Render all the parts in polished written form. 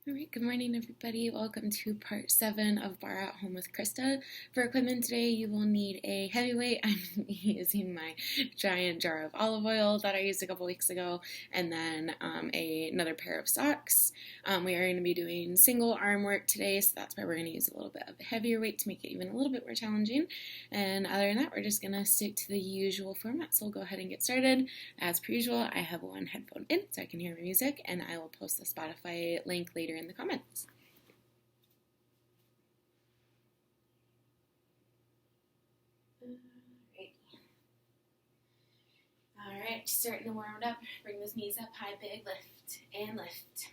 All right, good morning, everybody. Welcome to part 7 of Barre at Home with Krista. For equipment today, you will need a heavyweight. I'm using my giant jar of olive oil that I used a couple weeks ago, and then another pair of socks. We are going to be doing single arm work today, so that's why we're going to use a little bit of a heavier weight to make it even a little bit more challenging. And other than that, we're just going to stick to the usual format, so we'll go ahead and get started. As per usual, I have one headphone in so I can hear my music, and I will post the Spotify link later in the comments. Alright, starting to warm it up. Bring those knees up high, big lift and lift.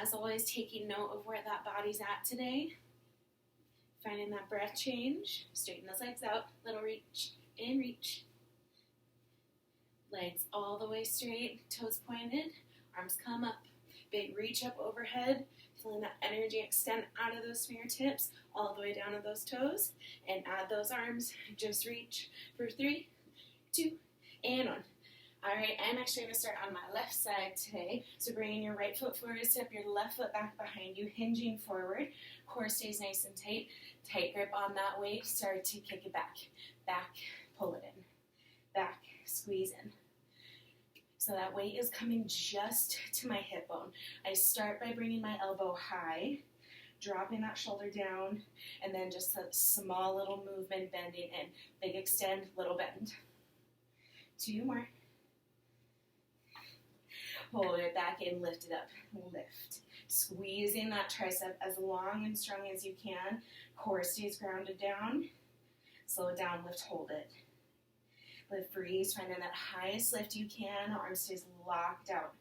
As always, taking note of where that body's at today. Finding that breath change. Straighten those legs out. Little reach and reach. Legs all the way straight, toes pointed. Arms come up. Big reach up overhead, feeling that energy extend out of those fingertips, all the way down to those toes, and add those arms. Just reach for 3, 2, and 1. All right, I'm actually going to start on my left side today. So bringing your right foot forward, step your left foot back behind you, hinging forward. Core stays nice and tight. Tight grip on that weight. Start to kick it back. Back, pull it in. Back, squeeze in. So that weight is coming just to my hip bone. I start by bringing my elbow high, dropping that shoulder down, and then just a small little movement, bending in. Big extend, little bend. 2 more. Hold it back and lift it up. Lift. Squeezing that tricep as long and strong as you can. Core stays grounded down. Slow it down, lift, hold it. Lift, freeze, finding that highest lift you can. Arm stays locked out.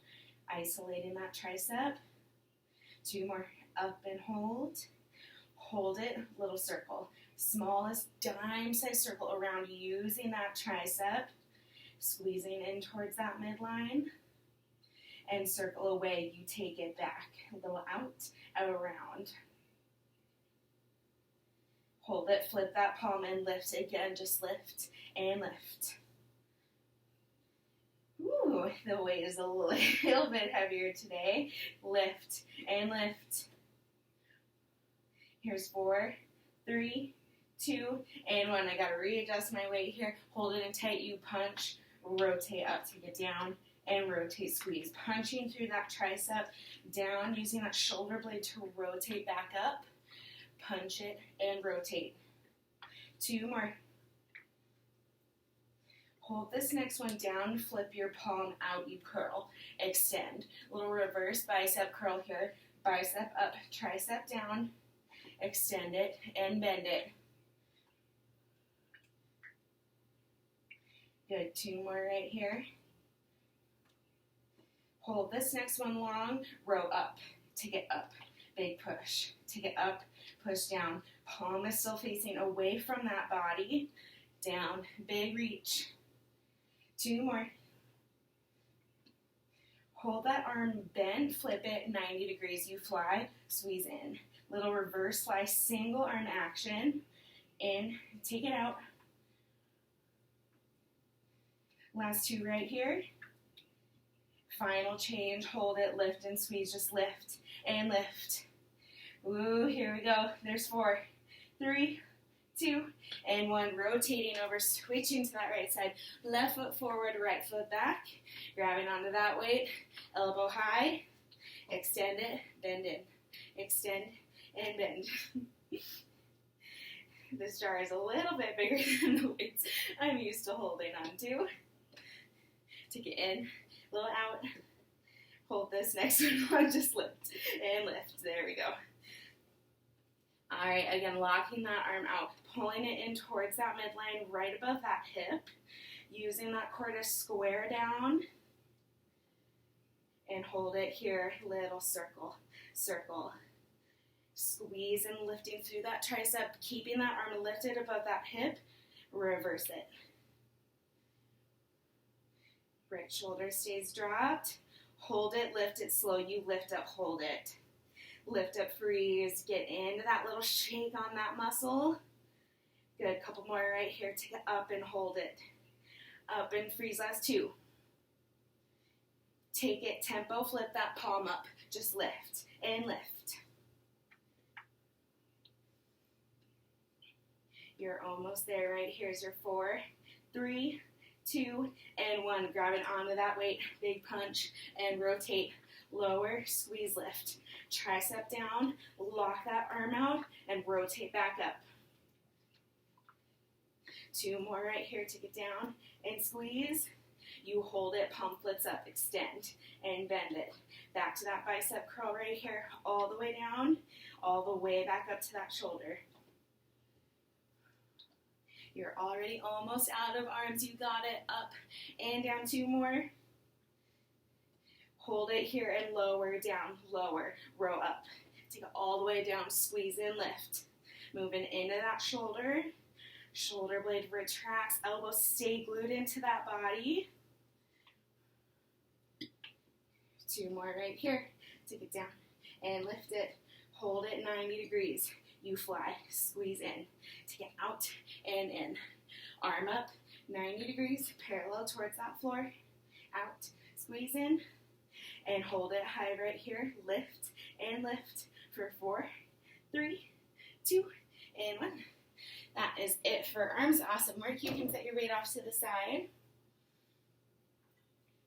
Isolating that tricep. 2 more. Up and hold. Hold it. Little circle. Smallest dime-sized circle around using that tricep. Squeezing in towards that midline. And circle away. You take it back. A little out, around. Hold it. Flip that palm and lift again. Just lift and lift. Ooh, the weight is a little bit heavier today. Lift and lift. Here's 4, 3, 2, and 1. I gotta readjust my weight here. Hold it in tight. You punch, rotate up, take it down, and rotate, squeeze. Punching through that tricep down, using that shoulder blade to rotate back up. Punch it and rotate. 2 more. Hold this next one down, flip your palm out, you curl, extend. Little reverse bicep curl here, bicep up, tricep down, extend it and bend it. Good, 2 more right here. Hold this next one long, row up, take it up, big push, take it up, push down. Palm is still facing away from that body, down, big reach. 2 more. Hold that arm bent, flip it 90 degrees. You fly, squeeze in. Little reverse fly, single arm action. In, take it out. Last 2 right here. Final change, hold it, lift and squeeze. Just lift and lift. Ooh, here we go. There's 4, 3, 2, and 1. Rotating over, switching to that right side. Left foot forward, right foot back. Grabbing onto that weight. Elbow high. Extend it, bend in. Extend and bend. This jar is a little bit bigger than the weights I'm used to holding on to. Take it in, a little out. Hold this next one, just lift and lift. There we go. All right, again, locking that arm out, pulling it in towards that midline, right above that hip, using that core to square down, and hold it here, little circle, circle. Squeeze and lifting through that tricep, keeping that arm lifted above that hip, reverse it. Right shoulder stays dropped, hold it, lift it slow, you lift up, hold it. Lift up, freeze, get into that little shake on that muscle. Good, couple more right here. Take it up and hold it. Up and freeze, last 2. Take it, tempo, flip that palm up. Just lift and lift. You're almost there, right? Here's your 4, 3, 2, and 1. Grab it onto that weight, big punch, and rotate. Lower, squeeze, lift. Tricep down, lock that arm out, and rotate back up. 2 more right here. Take it down and squeeze. You hold it, palm flits up, extend, and bend it. Back to that bicep curl right here, all the way down, all the way back up to that shoulder. You're already almost out of arms. You got it. Up and down. 2 more. Hold it here and lower, down, lower, row up. Take it all the way down, squeeze and lift. Moving into that shoulder. Shoulder blade retracts, elbows stay glued into that body. 2 more right here. Take it down and lift it. Hold it 90 degrees. You fly, squeeze in. Take it out and in. Arm up, 90 degrees, parallel towards that floor. Out, squeeze in, and hold it high right here. Lift and lift for 4, 3, 2, and 1. That is it for arms. Awesome work. You can set your weight off to the side.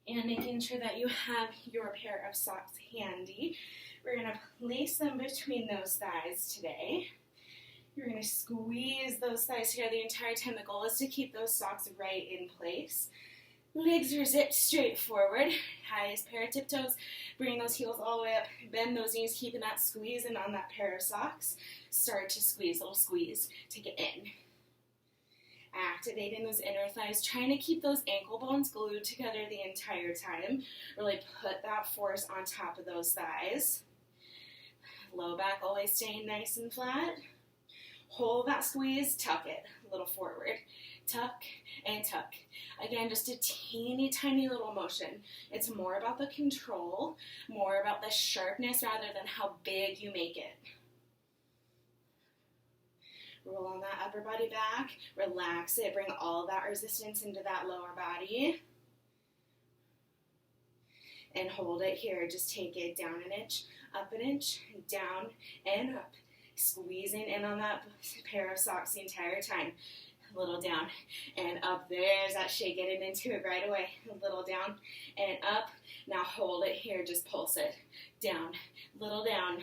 And making sure that you have your pair of socks handy. We're going to place them between those thighs today. You're going to squeeze those thighs here the entire time. The goal is to keep those socks right in place. Legs are zipped straight forward. Highest pair of tiptoes. Bring those heels all the way up. Bend those knees, keeping that squeeze in on that pair of socks. Start to squeeze, little squeeze. Take it in. Activating those inner thighs, trying to keep those ankle bones glued together the entire time. Really put that force on top of those thighs. Low back always staying nice and flat. Hold that squeeze, tuck it a little forward. Tuck and tuck. Again, just a teeny tiny little motion. It's more about the control, more about the sharpness rather than how big you make it. Roll on that upper body back, relax it, bring all that resistance into that lower body. And hold it here, just take it down an inch, up an inch, down and up. Squeezing in on that pair of socks the entire time. A little down and up. There's that shake, getting into it right away. A little down and up. Now hold it here, just pulse it. Down, little down.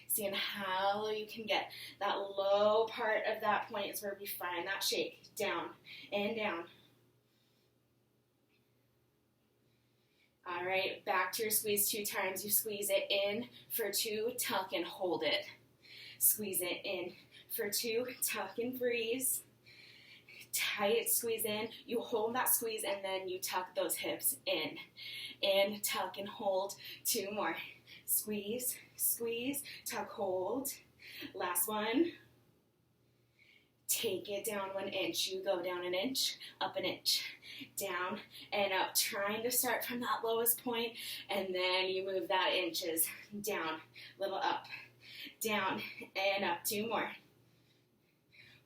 Seeing how low you can get. That low part of that point is where we find that shake. Down and down. All right, back to your squeeze 2 times. You squeeze it in for 2, tuck and hold it. Squeeze it in for 2, tuck and freeze. Tight squeeze in. You hold that squeeze and then you tuck those hips in. And tuck and hold. 2 more. Squeeze, squeeze, tuck, hold. Last one. Take it down 1 inch. You go down an inch, up an inch, down and up. Trying to start from that lowest point and then you move that inches down, little up, down and up. 2 more.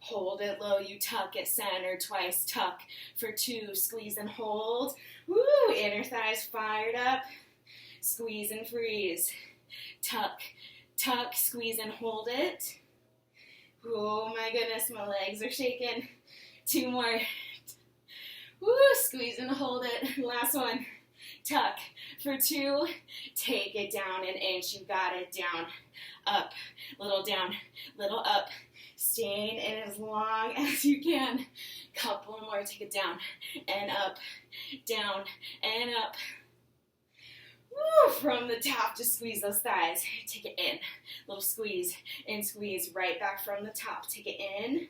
Hold it low. You tuck it center twice. Tuck for 2. Squeeze and hold. Woo! Inner thighs fired up. Squeeze and freeze. Tuck, tuck, squeeze and hold it. Oh my goodness, my legs are shaking. 2 more. Woo! Squeeze and hold it. Last one. Tuck for 2. Take it down an inch. You got it. Down, up, little down, little up. Staying in as long as you can. Couple more. Take it down and up, down and up. Woo! From the top, just squeeze those thighs. Take it in. Little squeeze and squeeze right back from the top. Take it in.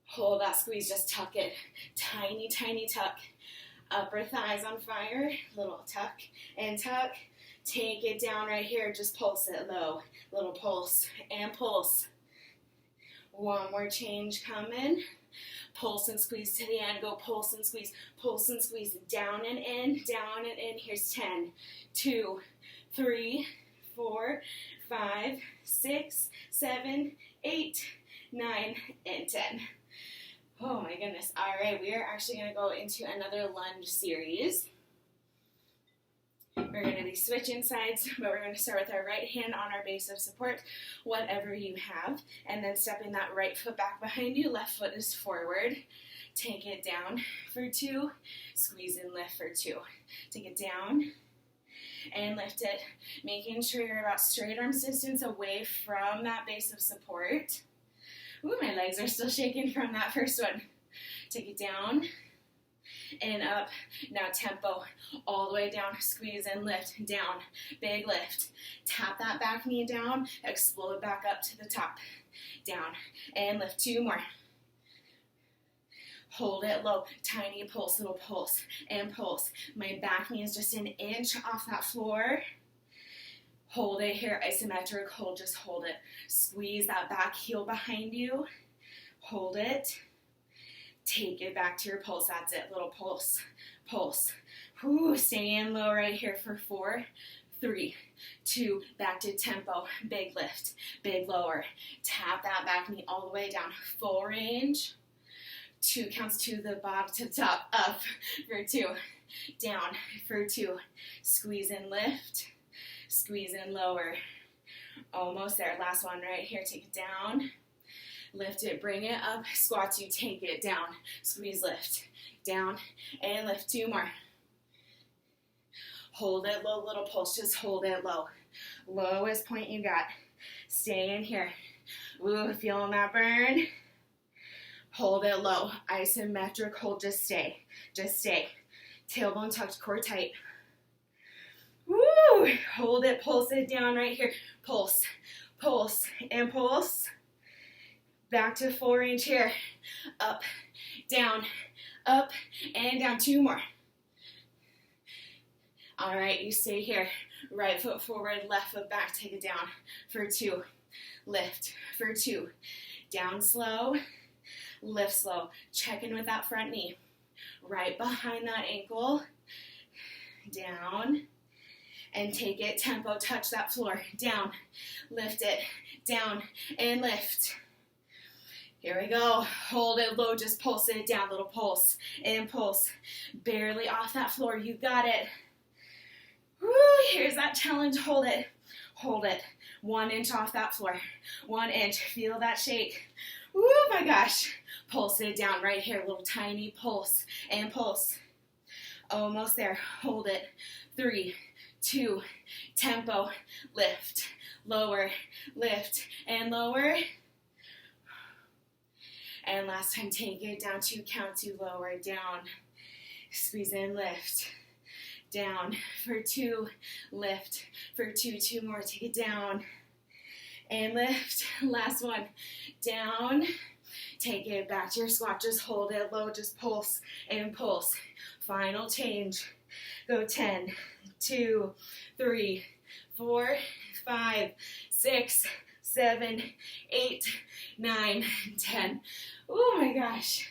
Hold that squeeze. Just tuck it. Tiny, tiny tuck. Upper thighs on fire. Little tuck and tuck. Take it down right here. Just pulse it low. Little pulse and pulse. 1 more change coming. Pulse and squeeze to the end. Go pulse and squeeze. Pulse and squeeze. Down and in. Down and in. Here's 10, 2, 3, 4, 5, 6, 7, 8, 9, and 10. Oh my goodness. All right, we are actually going to go into another lunge series. We're going to be switching sides, but we're going to start with our right hand on our base of support, whatever you have, and then stepping that right foot back behind you, left foot is forward. Take it down for 2, squeeze and lift for 2. Take it down and lift it, making sure you're about straight arms distance away from that base of support. Ooh, my legs are still shaking from that first one. Take it down and up. Now tempo all the way down, squeeze and lift, down, big lift. Tap that back knee down, explode back up to the top, down, and lift 2 more. Hold it low, tiny pulse, little pulse, and pulse. My back knee is just an inch off that floor. Hold it here, isometric hold, just hold it. Squeeze that back heel behind you. Hold it. Take it back to your pulse, that's it, little pulse, pulse. Whew, stay in low right here for 4, 3, 2, back to tempo, big lift, big lower. Tap that back knee all the way down, full range. 2 counts to the bottom, to top, up for 2, down for 2, squeeze and lift, squeeze and lower. Almost there, last one right here, take it down. Lift it, bring it up, squats you, take it down, squeeze, lift, down, and lift 2 more. Hold it low, little pulse, just hold it low. Lowest point you got. Stay in here. Ooh, feeling that burn? Hold it low, isometric hold, just stay, just stay. Tailbone tucked, core tight. Woo, hold it, pulse it down right here. Pulse, pulse, and pulse. Back to full range here. Up, and down. 2 more. All right, you stay here. Right foot forward, left foot back. Take it down for 2. Lift for 2. Down slow, lift slow. Check in with that front knee. Right behind that ankle. Down. And take it. Tempo, touch that floor. Down. Lift it. Down. And lift. Here we go. Hold it low, just pulse it down. Little pulse and pulse. Barely off that floor. You got it. Woo, here's that challenge. Hold it. Hold it. 1 inch off that floor. 1 inch. Feel that shake. Woo, my gosh. Pulse it down right here. Little tiny pulse and pulse. Almost there. Hold it. 3, 2, tempo. Lift. Lower. Lift. And lower. And last time, take it down 2, count to lower, down, squeeze in, lift, down for 2, lift for 2, 2 more, take it down, and lift, last one, down, take it back to your squat, just hold it low, just pulse and pulse, final change, go 10, 2, 3, 4, 5, 6, 7, 8, 9, 10. Oh my gosh.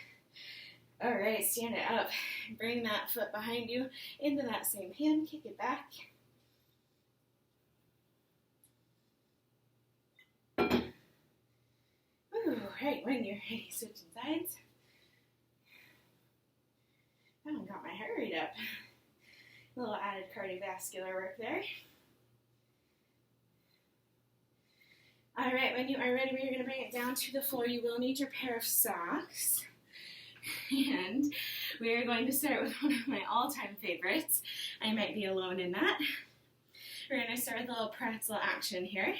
All right, stand it up. Bring that foot behind you into that same hand. Kick it back. All right, when you're ready, switching sides. I haven't got my heart rate up. A little added cardiovascular work there. All right, when you are ready, we're going to bring it down to the floor. You will need your pair of socks. And we are going to start with one of my all-time favorites. I might be alone in that. We're going to start with a little pretzel action here.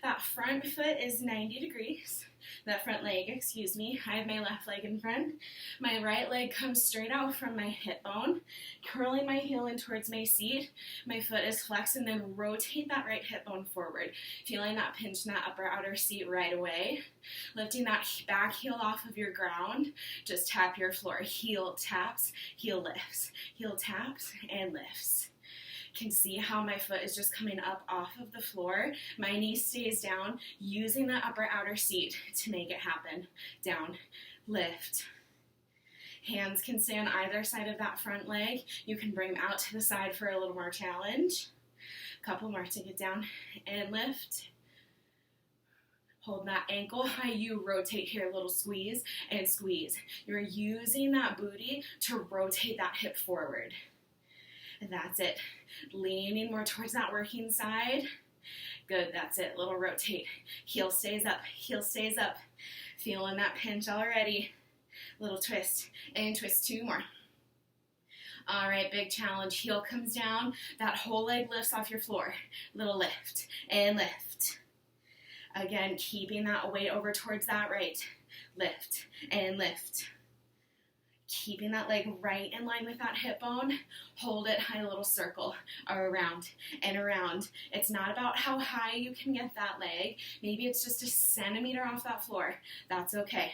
That front foot is 90 degrees. That front leg, excuse me. I have my left leg in front. My right leg comes straight out from my hip bone, curling my heel in towards my seat. My foot is flexed, and then rotate that right hip bone forward. Feeling that pinch in that upper outer seat right away. Lifting that back heel off of your ground. Just tap your floor. Heel taps, heel lifts. Heel taps and lifts. Can see how my foot is just coming up off of the floor. My knee stays down, using that upper outer seat to make it happen. Down, lift. Hands can stay on either side of that front leg. You can bring them out to the side for a little more challenge. Couple more to get down and lift. Hold that ankle high, you rotate here, a little squeeze and squeeze. You're using that booty to rotate that hip forward. That's it. Leaning more towards that working side. Good, that's it. Little rotate. Heel stays up, heel stays up. Feeling that pinch already. Little twist and twist. 2 more. All right, big challenge. Heel comes down. That whole leg lifts off your floor. Little lift and lift. Again, keeping that weight over towards that right. Lift and lift. Keeping that leg right in line with that hip bone. Hold it high, little circle around and around. It's not about how high you can get that leg. Maybe it's just a centimeter off that floor. That's okay.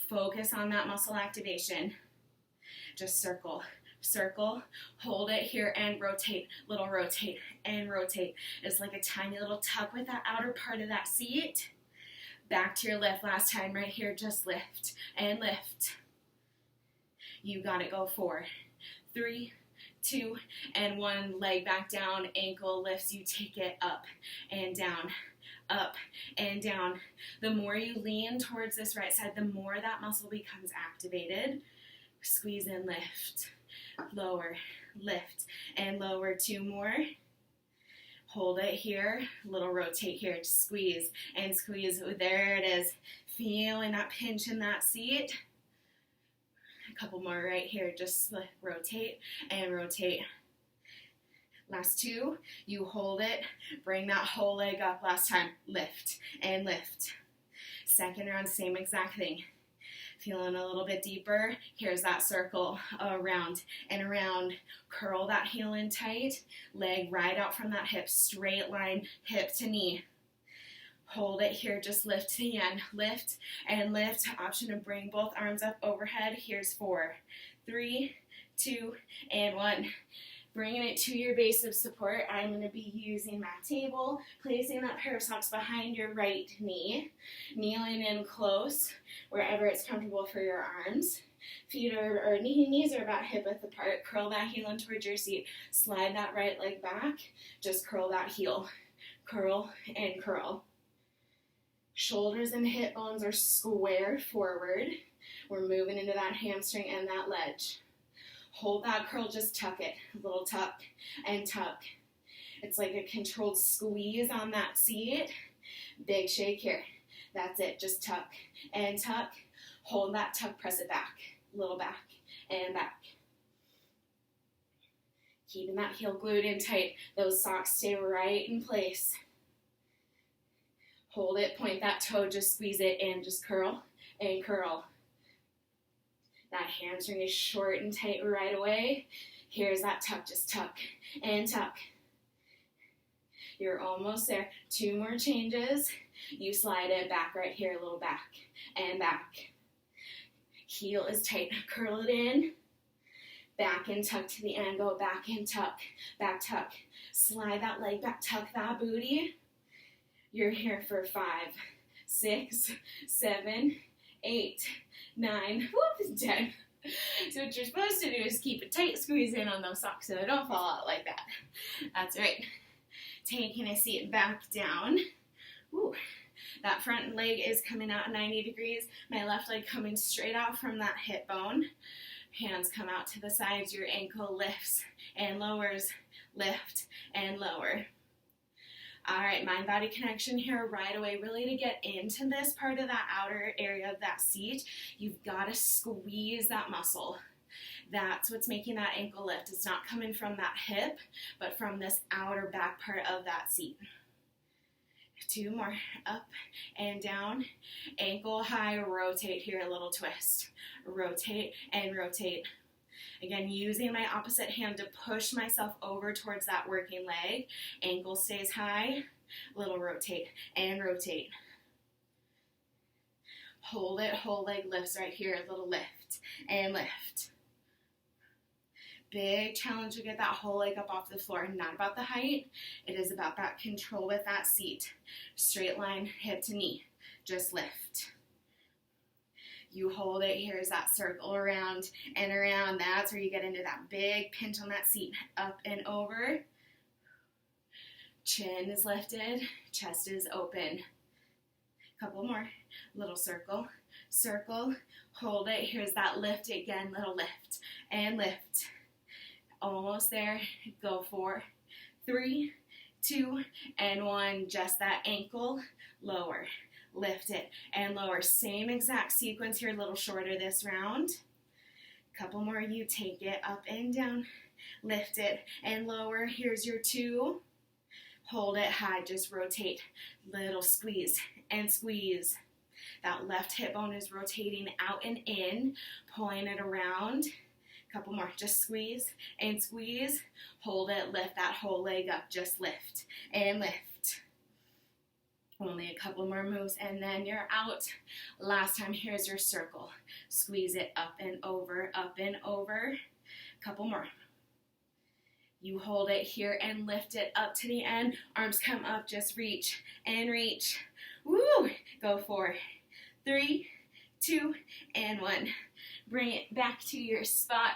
Focus on that muscle activation. Just circle, circle, hold it here and rotate, little rotate and rotate. It's like a tiny little tuck with that outer part of that seat. Back to your lift. Last time right here, just lift and lift. You got it. Go 4, 3, 2, and 1. Leg back down, ankle lifts. You take it up and down, up and down. The more you lean towards this right side, the more that muscle becomes activated. Squeeze and lift, lower, lift, and lower. 2 more. Hold it here, little rotate here, just squeeze and squeeze. There it is. Feeling that pinch in that seat. A couple more right here, just rotate and rotate. Last 2, you hold it, bring that whole leg up. Last time, lift and lift. Second round, same exact thing. Feeling a little bit deeper. Here's that circle around and around. Curl that heel in tight. Leg right out from that hip. Straight line, hip to knee. Hold it here. Just lift to the end. Lift and lift. Option to bring both arms up overhead. Here's 4, 3, 2, and 1. Bringing it to your base of support. I'm going to be using my table, placing that pair of socks behind your right knee, kneeling in close wherever it's comfortable for your arms. Feet or knees are about hip width apart. Curl that heel in towards your seat. Slide that right leg back. Just curl that heel. Curl and curl. Shoulders and hip bones are squared forward. We're moving into that hamstring and that ledge. Hold that curl, just tuck it. A little tuck and tuck. It's like a controlled squeeze on that seat. Big shake here. That's it. Just tuck and tuck. Hold that tuck, press it back. Little back and back. Keeping that heel glued in tight. Those socks stay right in place. Hold it, point that toe, just squeeze it and just curl and curl. That hamstring is short and tight right away. Here's that tuck, just tuck and tuck. You're almost there. 2 more changes. You slide it back right here, a little back and back. Heel is tight, curl it in. Back and tuck to the end, go back and tuck, back tuck. Slide that leg back, tuck that booty. You're here for 5, 6, 7, 8, 9, 10. So what you're supposed to do is keep a tight squeeze in on those socks so they don't fall out like that. That's right. Taking a seat back down. Ooh, that front leg is coming out 90 degrees. My left leg coming straight out from that hip bone. Hands come out to the sides. Your ankle lifts and lowers. Lift and lower. All right, mind-body connection here right away. Really to get into this part of that outer area of that seat, you've got to squeeze that muscle. That's what's making that ankle lift. It's not coming from that hip, but from this outer back part of that seat. 2 more. Up and down. Ankle high, rotate here, a little twist. Rotate and rotate. Again, using my opposite hand to push myself over towards that working leg. Ankle stays high. Little rotate and rotate. Hold it. Whole leg lifts right here. Little lift and lift. Big challenge to get that whole leg up off the floor. Not about the height. It is about that control with that seat. Straight line, hip to knee. Just lift. You hold it. Here's that circle around and around. That's where you get into that big pinch on that seat. Up and over. Chin is lifted. Chest is open. Couple more. Little circle. Circle. Hold it. Here's that lift again. Little lift and lift. Almost there. Go 4, 3, 2, and 1. Just that ankle. Lower. Lift it and lower. Same exact sequence here, a little shorter this round. Couple more. You take it up and down. Lift it and lower. Here's your 2. Hold it high. Just rotate. Little squeeze and squeeze. That left hip bone is rotating out and in, pulling it around. Couple more. Just squeeze and squeeze. Hold it. Lift that whole leg up. Just lift and lift. Only a couple more moves and then you're out. Last time, here's your circle. Squeeze it up and over, up and over. Couple more. You hold it here and lift it up to the end. Arms come up, just reach and reach. Woo! Go 4, 3, 2, and 1. Bring it back to your spot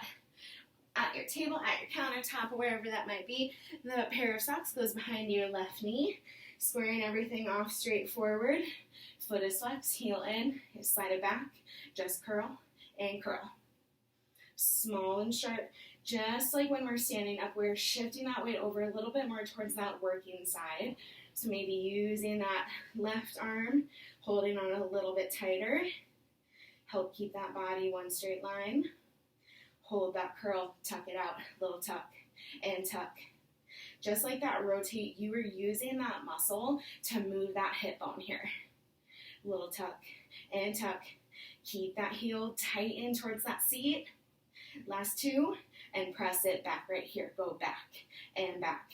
at your table, at your countertop, wherever that might be. The pair of socks goes behind your left knee. Squaring everything off straight forward. Foot is flexed, heel in, slide it back. Just curl and curl. Small and sharp. Just like when we're standing up, we're shifting that weight over a little bit more towards that working side. So maybe using that left arm, holding on a little bit tighter. Help keep that body one straight line. Hold that curl, tuck it out, little tuck and tuck. Just like that rotate, you were using that muscle to move that hip bone here. Little tuck and tuck. Keep that heel tight in towards that seat. Last 2, and press it back right here. Go back and back.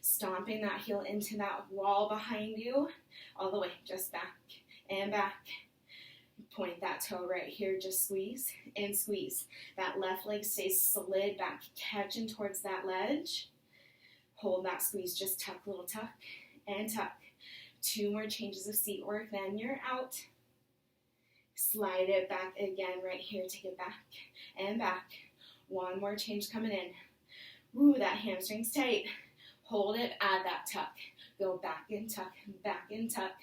Stomping that heel into that wall behind you. All the way, just back and back. Point that toe right here, just squeeze and squeeze. That left leg stays slid back, catching towards that ledge. Hold that squeeze, just tuck, little tuck, and tuck. 2 more changes of seat work, then you're out. Slide it back again right here, take it back and back. 1 more change coming in. Ooh, that hamstring's tight. Hold it, add that tuck. Go back and tuck, back and tuck.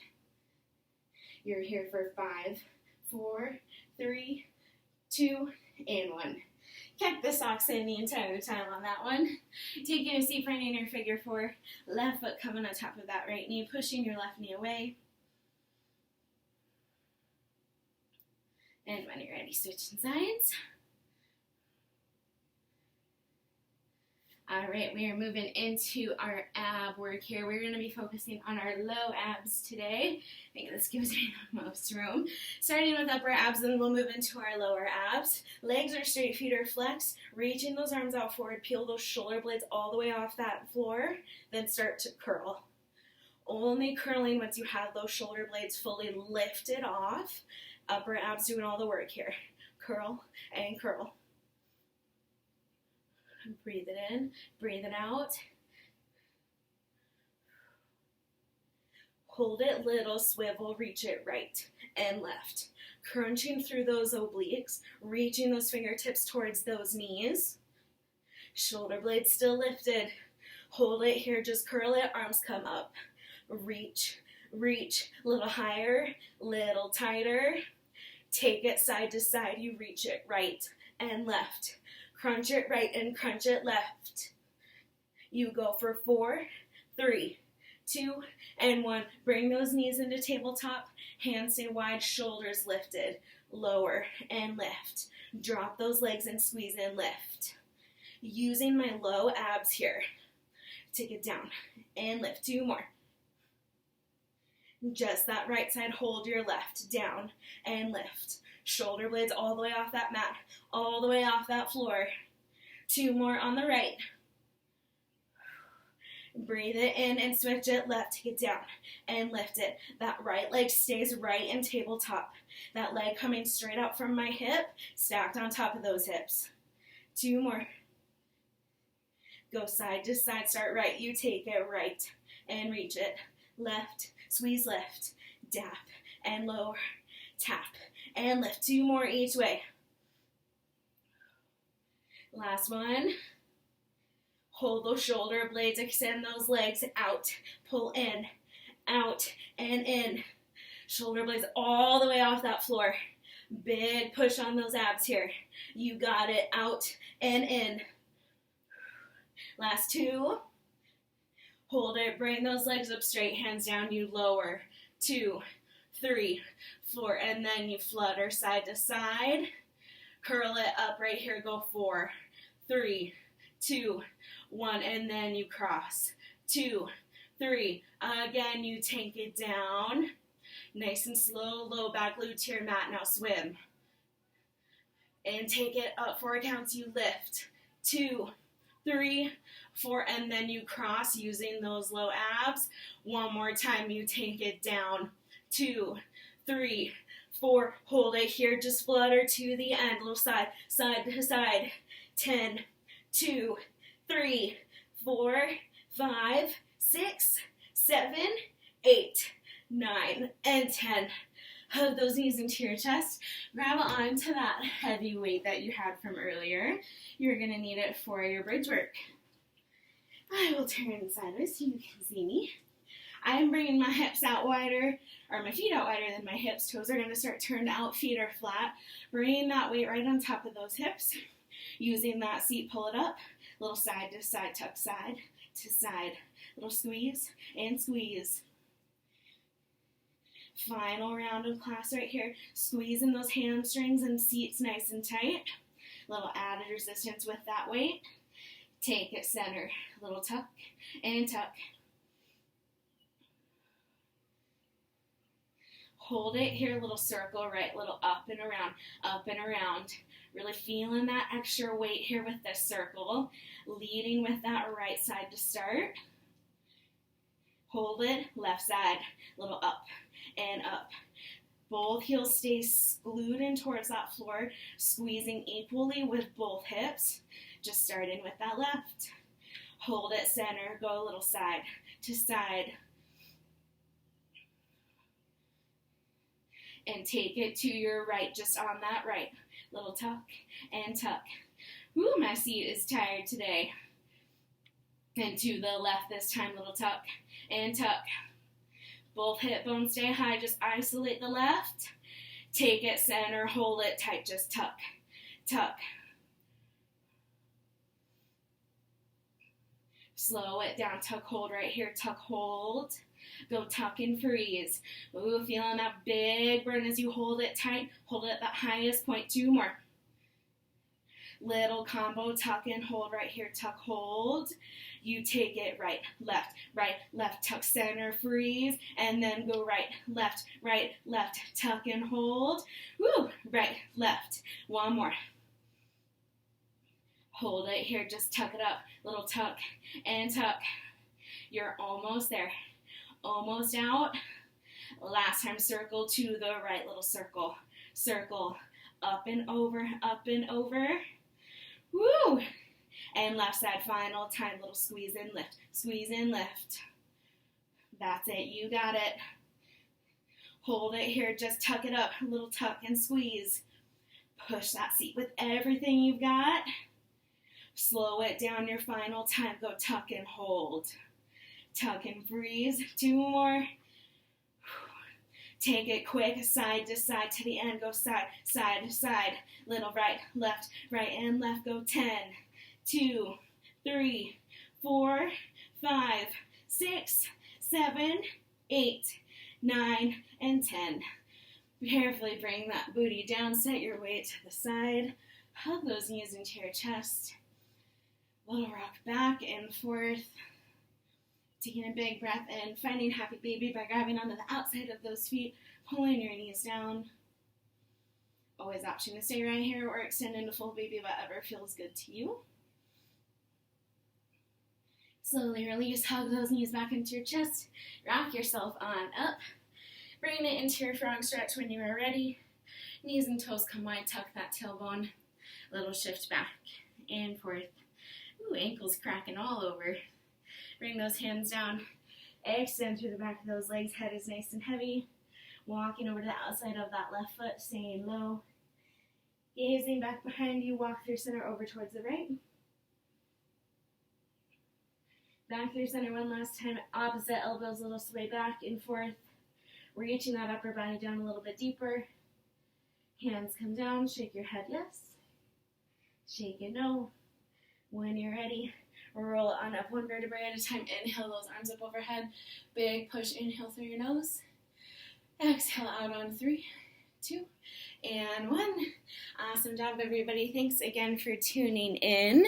You're here for 5, 4, 3, 2, and 1. Kept the socks in the entire time on that one. Taking a seat, finding your figure 4. Left foot coming on top of that right knee, pushing your left knee away. And when you're ready, switching sides. All right, we are moving into our ab work here. We're going to be focusing on our low abs today. I think this gives me the most room. Starting with upper abs, then we'll move into our lower abs. Legs are straight, feet are flexed. Reaching those arms out forward, peel those shoulder blades all the way off that floor, then start to curl. Only curling once you have those shoulder blades fully lifted off. Upper abs doing all the work here. Curl and curl. Breathe it in, breathe it out. Hold it, little swivel, reach it right and left. Crunching through those obliques, reaching those fingertips towards those knees. Shoulder blades still lifted. Hold it here, just curl it, arms come up. Reach, reach, a little higher, little tighter. Take it side to side, you reach it right and left. Crunch it right and crunch it left. You go for 4, 3, 2, and 1. Bring those knees into tabletop. Hands stay wide, shoulders lifted. Lower and lift. Drop those legs and squeeze and lift. Using my low abs here. Take it down and lift. 2 more. Just that right side, hold your left. Down and lift. Shoulder blades all the way off that mat, all the way off that floor. 2 more on the right. Breathe it in and switch it left. Take it down and lift it. That right leg stays right in tabletop. That leg coming straight out from my hip, stacked on top of those hips. 2 more. Go side to side, start right. You take it right and reach it. Left, squeeze left, dap and lower, tap and lift. 2 more each way. Last one. Hold those shoulder blades, extend those legs out, pull in, out, and in. Shoulder blades all the way off that floor. Big push on those abs here. You got it, out and in. Last 2. Hold it, bring those legs up straight, hands down, you lower. 2, 3, 4, and then you flutter side to side. Curl it up right here, go 4, 3, 2, 1, and then you cross. 2, 3, again, you take it down. Nice and slow, low back glute to your mat, now swim. And take it up 4 counts, you lift. 2, 3, 4, and then you cross using those low abs. 1 more time, you take it down. 2, 3, 4, hold it here, just flutter to the end, little side to side. 10, 2, 3, 4, 5, 6, 7, 8, 9, and 10. Hug those knees into your chest. Grab onto that heavy weight that you had from earlier. You're going to need it for your bridge work. I will turn sideways so you can see me. I'm bringing my hips out wider, or my feet out wider than my hips. Toes are going to start turned out, feet are flat. Bringing that weight right on top of those hips. Using that seat, pull it up. Little side to side, tuck side to side. Little squeeze and squeeze. Final round of class right here. Squeezing those hamstrings and seats nice and tight. Little added resistance with that weight. Take it center. Little tuck and tuck. Hold it here, little circle, right, little up and around, up and around. Really feeling that extra weight here with this circle. Leading with that right side to start. Hold it, left side, little up and up. Both heels stay glued in towards that floor, squeezing equally with both hips. Just starting with that left. Hold it center, go a little side to side. And take it to your right, just on that right. Little tuck and tuck. Ooh, my seat is tired today. And to the left this time, little tuck and tuck. Both hip bones stay high, just isolate the left. Take it center, hold it tight, just tuck, tuck. Slow it down, tuck, hold right here, tuck, hold. Go tuck and freeze. Ooh, feeling that big burn as you hold it tight. Hold it at that highest point. 2 more. Little combo, tuck and hold right here, tuck, hold. You take it right, left, tuck, center, freeze, and then go right, left, tuck and hold. Woo, right, left. 1 more. Hold it here, just tuck it up. Little tuck and tuck. You're almost there. Almost out. Last time, circle to the right, little circle. Circle, up and over, up and over. Woo! And left side, final time, little squeeze and lift. Squeeze and lift. That's it, you got it. Hold it here, just tuck it up. Little tuck and squeeze. Push that seat with everything you've got. Slow it down your final time. Go tuck and hold. Tuck and freeze. 2 more. Take it quick, side to side to the end. Go side to side. Little right, and left. Go 10, 2, 3, 4, 5, 6, 7, 8, 9, and 10. Carefully bring that booty down. Set your weight to the side. Hug those knees into your chest. Little rock back and forth. Taking a big breath in, finding happy baby by grabbing onto the outside of those feet, pulling your knees down. Always option to stay right here or extend into full baby, whatever feels good to you. Slowly release, hug those knees back into your chest, rock yourself on up. Bring it into your frog stretch when you are ready. Knees and toes come wide, tuck that tailbone. Little shift back and forth. Ooh, ankles cracking all over. Bring those hands down. Extend through the back of those legs. Head is nice and heavy. Walking over to the outside of that left foot, staying low. Gazing back behind you. Walk through center over towards the right. Back through center one last time. Opposite elbows, a little sway back and forth. Reaching that upper body down a little bit deeper. Hands come down. Shake your head yes. Shake it no. When you're ready, roll on up one vertebrae at a time. Inhale those arms up overhead. Big push, inhale through your nose. Exhale out on 3, 2, and 1. Awesome job, everybody. Thanks again for tuning in.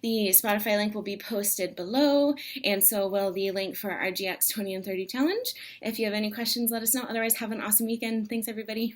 The Spotify link will be posted below, and so will the link for our GX 20 and 30 challenge. If you have any questions, let us know. Otherwise, have an awesome weekend. Thanks, everybody.